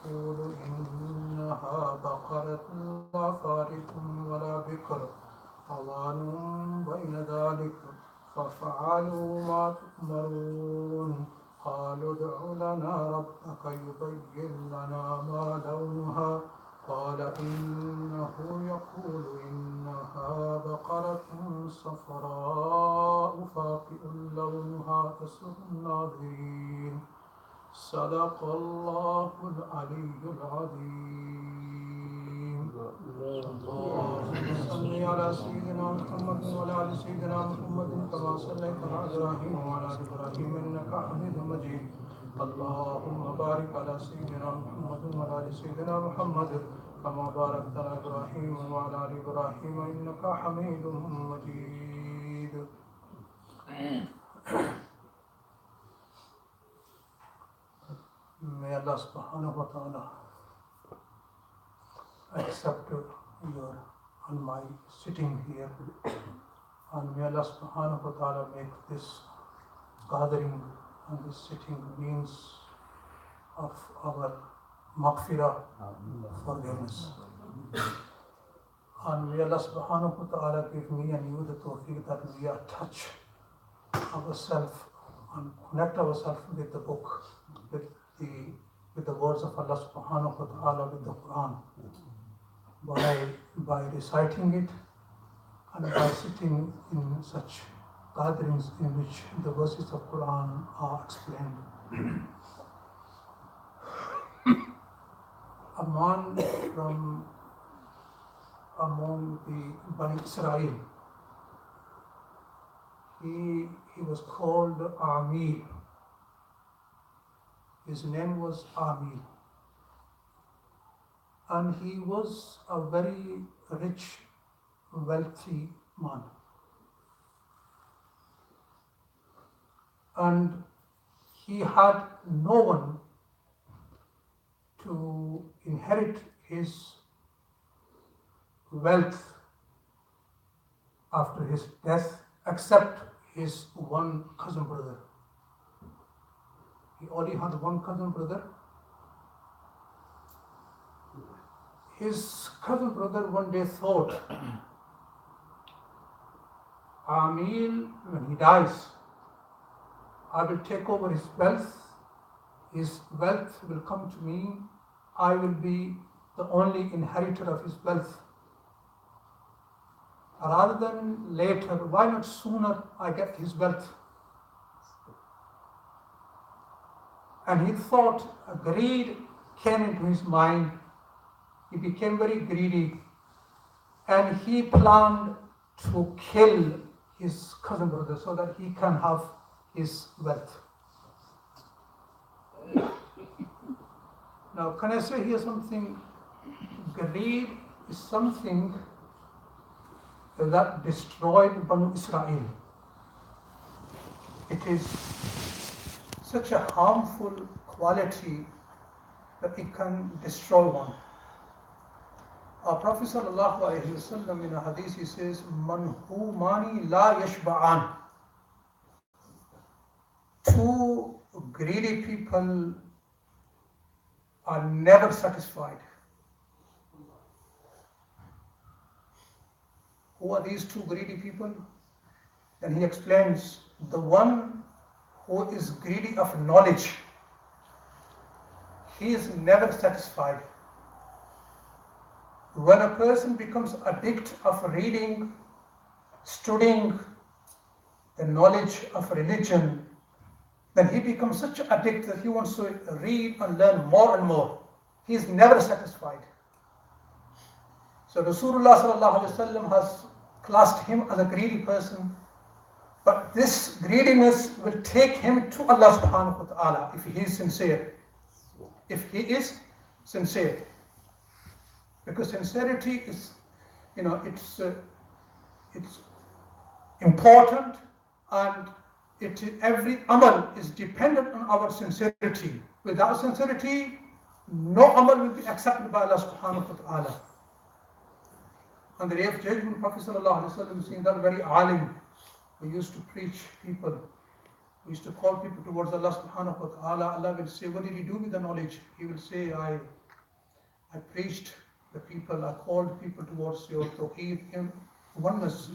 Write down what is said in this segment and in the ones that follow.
يقول إنها بقرة لا فارض ولا بكر عوان بين ذلك ففعلوا ما تؤمرون قالوا ادع لنا ربك يبين لنا ما لونها قال إنه يقول إنها بقرة صفراء فاقع لونها تسر الناظرين صدق الله العلي العظيم اللهم صل على سيدنا محمد وعلى آل سيدنا محمد كما صليت على إبراهيم وعلى آل إبراهيم إنك حميد مجيد اللهم بارك على سيدنا محمد وعلى آل سيدنا محمد كما باركت على إبراهيم وعلى آل إبراهيم إنك حميد مجيد. May Allah subhanahu wa ta'ala accept your and my sitting here, and may Allah subhanahu wa ta'ala make this gathering and this sitting means of our maghfirah, forgiveness. And may Allah subhanahu wa ta'ala give me and you the tawfiq that we attach ourselves and connect ourselves with the book, with the words of Allah subhanahu wa ta'ala, with the Quran, by reciting it and by sitting in such gatherings in which the verses of Quran are explained. A man from among the Bani Israel, he was called Amir. His name was Amir, and he was a very rich, wealthy man. And he had no one to inherit his wealth after his death except his one cousin brother. He only had one cousin brother. His cousin brother one day thought, Amil, when he dies, I will take over his wealth. His wealth will come to me. I will be the only inheritor of his wealth. Rather than later, why not sooner I get his wealth? And he thought, greed came into his mind. He became very greedy, and he planned to kill his cousin brother so that he can have his wealth. Now, can I say here something? Greed is something that destroyed Banu Israel. It is such a harmful quality that it can destroy one. Our Prophet sallallahu alaihi wasallam in a hadith, he says, "Manhumani la yashba'an." Two greedy people are never satisfied. Who are these two greedy people? Then he explains, the one who is greedy of knowledge, he is never satisfied. When a person becomes addicted of reading, studying the knowledge of religion, then he becomes such an addict that he wants to read and learn more and more. He is never satisfied. So Rasulullah sallallahu alaihi wasallam has classed him as a greedy person, but this greediness will take him to Allah subhanahu wa ta'ala if he is sincere. If he is sincere. Because sincerity is, it's important, and every amal is dependent on our sincerity. Without sincerity, no amal will be accepted by Allah subhanahu wa ta'ala. On the day of judgment, Prophet sallallahu alaihi wasallam, seeing that very alim who used to preach people, who used to call people towards Allah subhanahu wa ta'ala, Allah will say, what did you do with the knowledge? He will say, I preached the people, I called people towards your tawheed and oneness.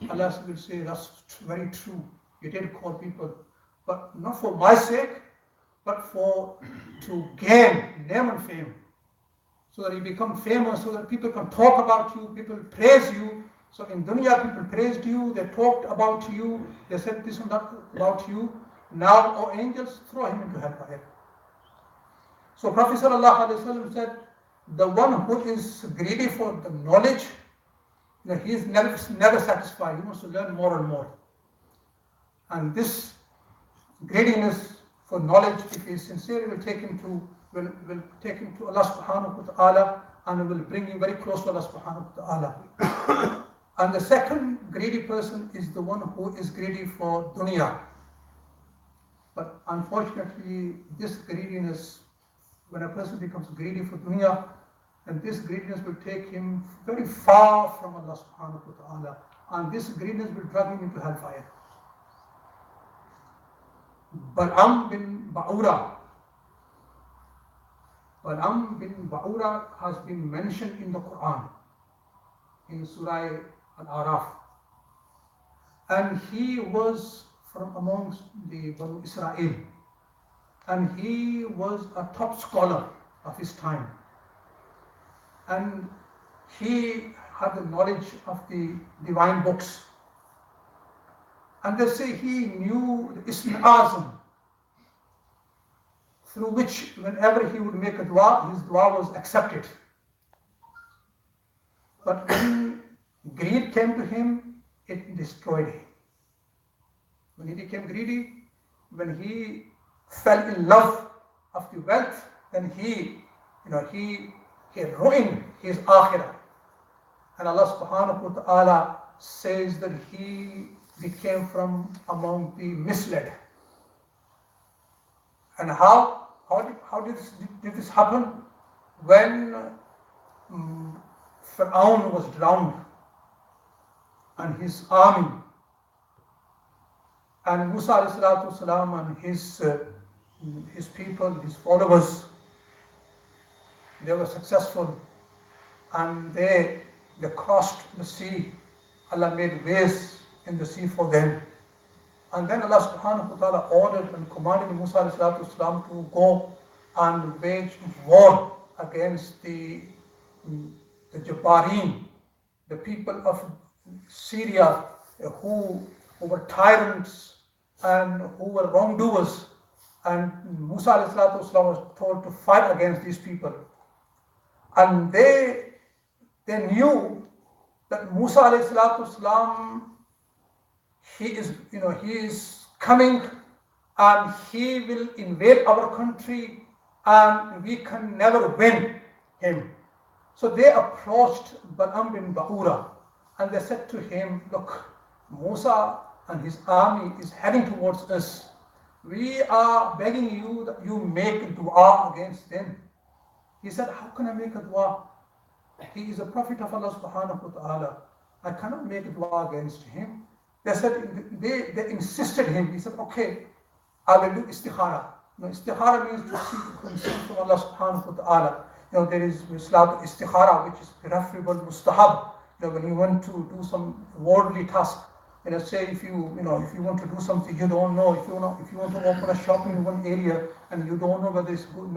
Allah will say, that's very true. You did call people, but not for my sake, but to gain name and fame. So that you become famous, so that people can talk about you, people praise you. So in dunya, people praised you, they talked about you, they said this and that about you. Now, O angels, throw him into hellfire. So Prophet ﷺ said, the one who is greedy for the knowledge, he is never satisfied. He wants to learn more and more. And this greediness for knowledge, if he is sincere, will take him to Allah subhanahu wa ta'ala, and it will bring him very close to Allah subhanahu wa ta'ala. And the second greedy person is the one who is greedy for dunya. But unfortunately, this greediness, when a person becomes greedy for dunya, and this greediness will take him very far from Allah subhanahu wa ta'ala, and this greediness will drag him into hellfire. Bal'am bin Ba'ura has been mentioned in the Quran, in Surah Al-Araf. And he was from amongst the Banu Israel. And he was a top scholar of his time. And he had the knowledge of the divine books. And they say he knew the Ism Azam, through which whenever he would make a dua, his dua was accepted. But when greed came to him, it destroyed him. When he became greedy, when he fell in love of the wealth, then he ruined his akhirah. And Allah subhanahu wa ta'ala says that he became from among the misled. And how did this happen? When Fir'aun was drowned and his army, and Musa alayhi salatu wasalam and his people, his followers, they were successful, and they crossed the sea. Allah made ways in the sea for them. And then Allah subhanahu wa ta'ala ordered and commanded Musa alayhi salatu wasalam to go and wage war against the Jabbarin, the people of Syria who were tyrants and who were wrongdoers. And Musa alayhi salatu wasalam was told to fight against these people. And they knew that Musa alayhi salatu wasalam, he is coming and he will invade our country and we can never win him. So they approached Bal'am bin Ba'ura and they said to him, look, Musa and his army is heading towards us. We are begging you that you make a dua against them. He said, how can I make a dua? He is a prophet of Allah subhanahu wa ta'ala. I cannot make a dua against him. They said, they insisted him. He said, okay, I will do istikhara. Istikhara means to seek consent from Allah subhanahu wa ta'ala. There is salat istikhara, which is preferable, mustahab. When you want to do some worldly task, say if you want to do something you don't know, if you want to open a shop in one area and you don't know whether it's good,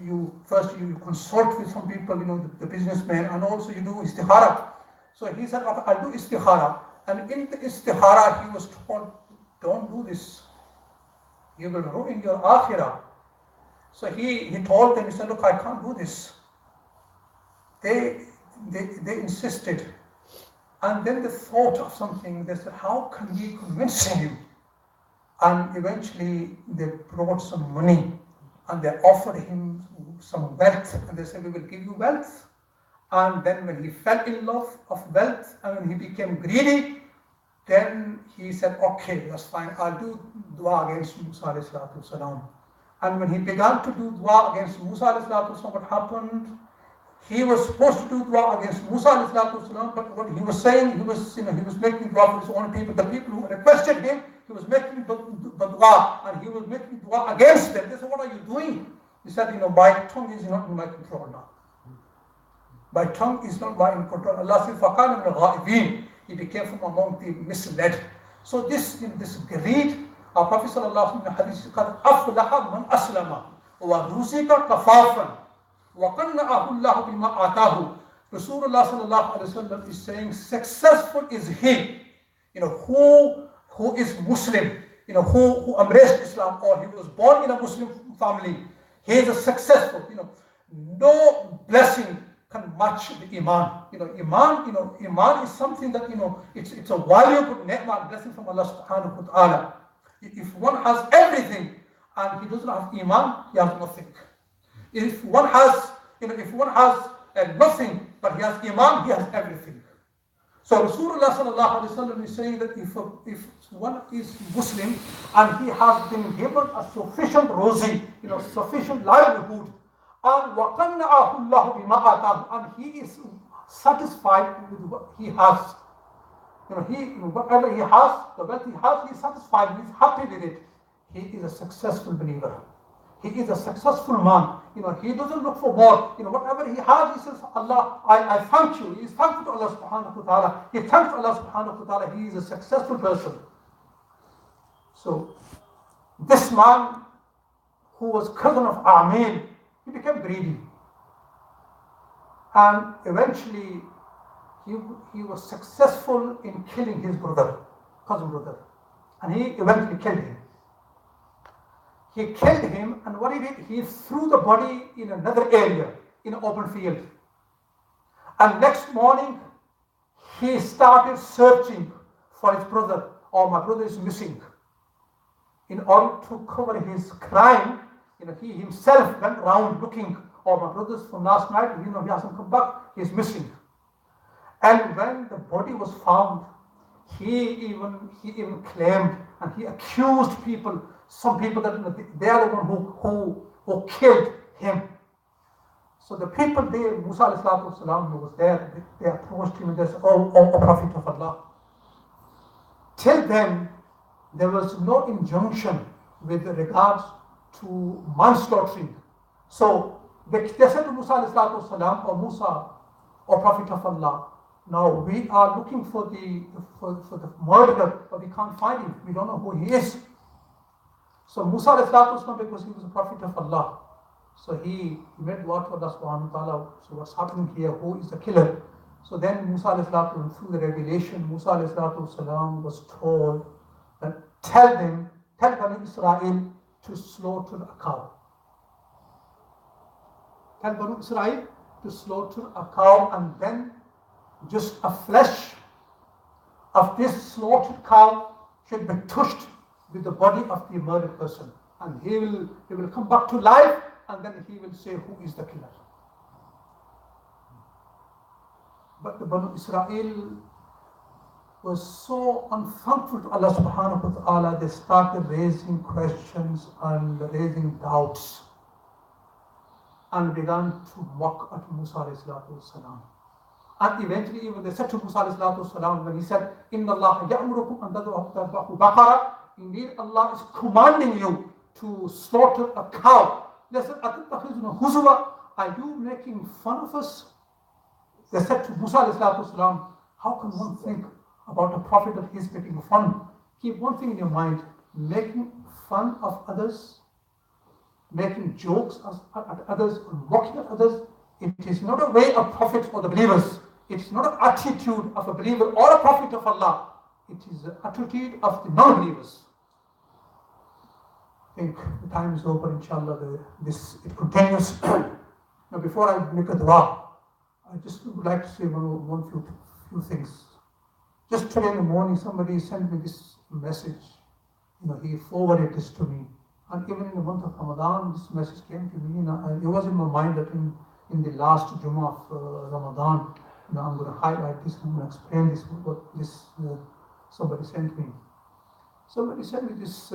you first consult with some people, the businessman, and also you do istikhara. So he said, okay, I'll do istikhara. And in the istikhara, he was told, don't do this. You will ruin your akhirah. So he told them, he said, look, I can't do this. They insisted. And then they thought of something. They said, how can we convince him? And eventually they brought some money and they offered him some wealth. And they said, we will give you wealth. And then when he fell in love of wealth and when he became greedy, then he said, okay, that's fine. I'll do dua against Musa alayhi salatu wasalam. And when he began to do dua against Musa alayhi salatu wasalam, what happened? He was supposed to do dua against Musa alayhi salatu wasalam, but what he was saying, he was making dua for his own people. The people who requested him, he was making dua, and he was making dua against them. They said, what are you doing? He said, my tongue is not in my control now. My tongue is not in control. Allah says, فَقَالَ مِنَ الْغَائِبِينَ. He became from among the misled. So this greed, our Prophet sallallahu alaihi wasallam hadith is called أَفْلَحَ مَنْ أَسْلَمَ وَرُزِقَ كَفَافًا وَقَنَّعَهُ اللَّهُ بِمَا آتَاهُ. Rasulullah sallallahu alaihi wasallam is saying, successful is he, who is Muslim, who embraced Islam, or he was born in a Muslim family. He is a successful, no blessing can match the Iman. Iman is something that, it's a valuable ni'mah, blessing from Allah subhanahu wa ta'ala. If one has everything and he doesn't have Iman, he has nothing. If one has nothing but he has Iman, he has everything. So Rasulullah sallallahu alaihi wasallam is saying that if one is Muslim and he has been given a sufficient rozi, sufficient livelihood, and وَقَنَّعَهُ اللَّهُ بِمَا آتَاهُ, and he is satisfied with what he has. Whatever he has, the wealth he has, he is satisfied, he is happy with it. He is a successful believer. He is a successful man. He doesn't look for more. Whatever he has, he says, Allah, I thank you. He is thankful to Allah subhanahu wa ta'ala. He thanks Allah subhanahu wa ta'ala. He is a successful person. So, this man who was cousin of Amir, he became greedy. And eventually, he was successful in killing his cousin brother. And he eventually killed him. He killed him, and what he did, he threw the body in another area, in an open field. And next morning, he started searching for his brother, or my brother is missing. In order to cover his crime, he himself went around looking, my brother's from last night, he hasn't come back, he's missing. And when the body was found, he even claimed, and he accused people, some people that they are the one who killed him. So the people there, Musa alayhi salatu wasalam, who was there, they approached him and they said, oh Prophet of Allah. Till then, there was no injunction with regards to manslaughtering. So they said to Musa alayhi salatu wasalam, or Musa, or Prophet of Allah, now we are looking for the murderer, but we can't find him. We don't know who he is. So Musa alayhi salatu wasalam, because he was a Prophet of Allah, so he made dua to Allah subhanahu wa ta'ala. So what's happening here? Who is the killer? So then Musa alayhi salatu wasalam, through the revelation, Musa alayhi salatu wasalam was told that tell Bani Israel to slaughter a cow. Tell Bani Israel to slaughter a cow, and then just a flesh of this slaughtered cow should be touched with the body of the murdered person, and he will come back to life, and then he will say who is the killer. But the Banu Israel was so unthankful to Allah subhanahu wa ta'ala, they started raising questions and raising doubts, and began to mock at Musa alayhi salatu wasalam. And eventually even they said to Musa alayhi salatu wasalam, when he said, Inna Allah ya'murukum an tadhbahu baqara, indeed Allah is commanding you to slaughter a cow. They said, Atattakhizuna huzwa, are you making fun of us? They said to Musa alayhi salatu wasalam, how can one think about a prophet that he's making fun? Keep one thing in your mind, making fun of others, making jokes at others, mocking at others, it is not a way of prophets or the believers. It is not an attitude of a believer or a prophet of Allah. It is the attitude of the non-believers. I think the time is over, inshallah. It continues. Now, before I make a dua, I just would like to say few things. Just today in the morning, somebody sent me this message. He forwarded this to me. And even in the month of Ramadan, this message came to me. It was in my mind that in the last Jummah of Ramadan, I'm going to highlight this, I'm going to explain this, what this somebody sent me. Somebody sent me this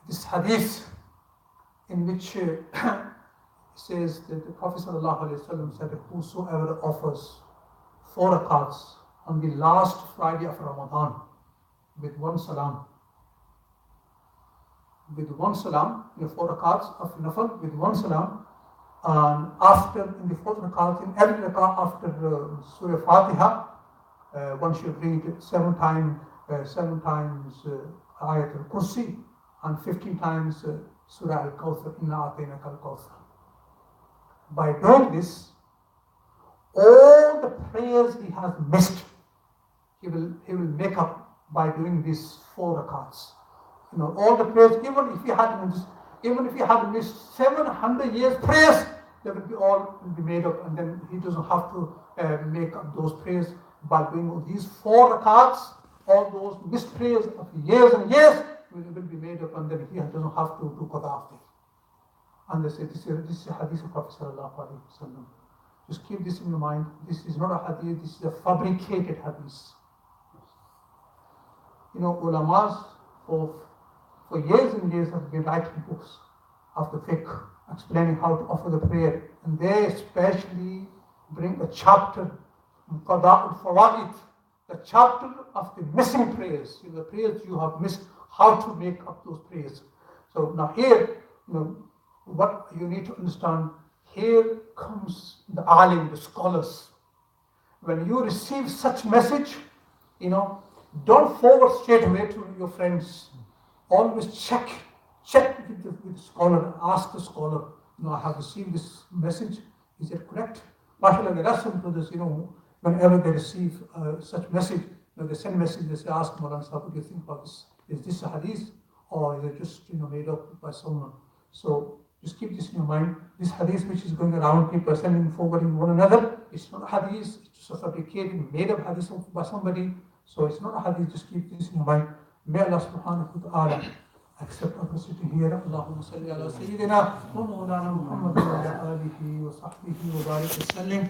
this hadith in which it says that the Prophet ﷺ said, whosoever offers 4 rakats on the last Friday of Ramadan, with one salam. With one salam, 4 rakats of nafal with one salam. And after, in the 4th rakat, in every rakat after Surah Fatiha, one should read 7 times Ayat al-Kursi and 15 times Surah al-Kawthar, Inna A'tainaka al-Kawthar. By doing this, all the prayers he has missed, he will make up by doing these 4 rakats. All the prayers, even if he had missed 700 years prayers, they will be made up, and then he doesn't have to make up those prayers by doing these 4 rakats. All those missed prayers of years and years will be made up, and then he doesn't have to do qada after. And they say this is a hadith of Prophet sallallahu alaihi wasallam. Just keep this in your mind. This is not a hadith. This is a fabricated hadith. Ulamas for years and years have been writing books of the fiqh, explaining how to offer the prayer, and they especially bring a chapter, Qada al-Fawaid, the chapter of the missing prayers, the prayers you have missed, how to make up those prayers. So now here, what you need to understand, here comes the alim, the scholars. When you receive such message, don't forward straight away to your friends. Always check with the scholar, ask the scholar, I have received this message, is it correct? MashaAllah, there are some brothers, whenever they receive such message, they send message, they say, ask Moulana Saheb, what do you think about this? Is this a hadith, or is it just made up by someone? So just keep this in your mind. This hadith which is going around, people are sending forwarding one another, it's not a hadith, it's just a fabricated, made up hadith by somebody. So it's not a hadith, just keep this in your mind. May Allah subhanahu wa ta'ala accept our sitting here. Allahumma salli ala Sayyidina wa Moulana Muhammad wa ala alihi wa sahbihi wa barik wa sallim.